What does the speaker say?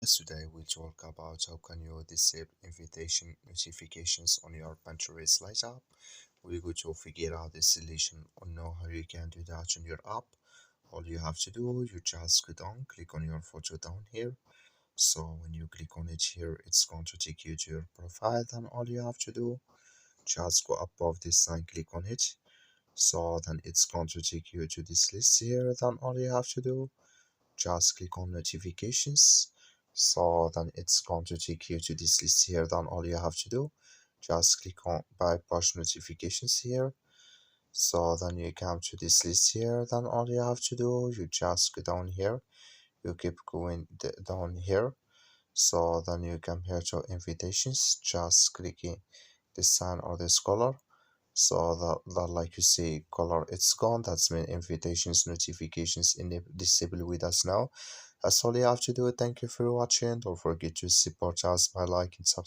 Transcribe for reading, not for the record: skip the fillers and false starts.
Today we'll talk about how can you disable invitation notifications on your Pinterest Lite app. We're going to figure out the solution or know how you can do that on your app. All you have to do, you just go down, click on your photo down here. So when you click on it here, it's going to take you to your profile. Then all you have to do, just go above this sign, click on it. So then it's going to take you to this list here. Then all you have to do, just click on notifications. So then it's going to take you to this list here. Then all you have to do, just click on bypass notifications here. So then you come to this list here. Then all you have to do, you just go down here. You keep going down here. So then you come here to invitations, just clicking this sign or this color. So that like you see color it's gone. That's mean invitations notifications in disable with us now. That's all you have to do. Thank you for watching. Don't forget to support us by liking, subscribe.